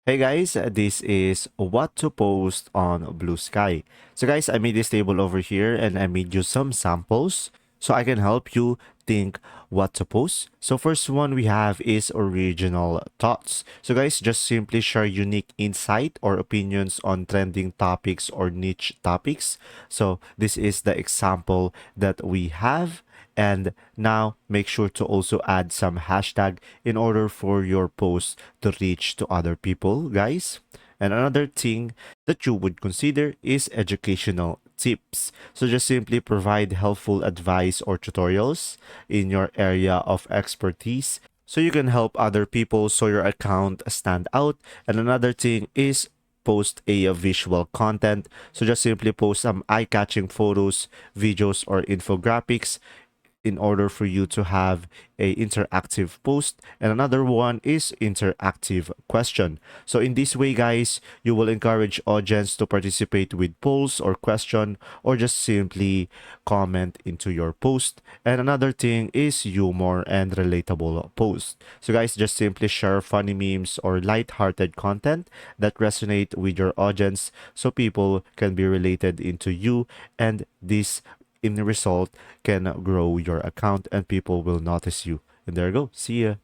Hey guys, this is what to post on Bluesky. So guys, I made this table over here and I made you some samples so I can help you think what to post. So first one we have is original thoughts. So guys, just simply share unique insight or opinions on trending topics or niche topics. So this is the example that we have. And now make sure to also add some hashtag in order for your post to reach to other people, guys. And another thing that you would consider is educational tips. So just simply provide helpful advice or tutorials in your area of expertise so you can help other people so your account stand out. And another thing is post a visual content. So just simply post some eye-catching photos, videos, or infographics in order for you to have a interactive post, and another one is interactive question. So in this way guys, you will encourage audience to participate with polls or question or just simply comment into your post. And another thing is humor and relatable post. So guys, just simply share funny memes or light-hearted content that resonate with your audience so people can be related into you, and this in the result can grow your account and people will notice you. And there you go. See ya.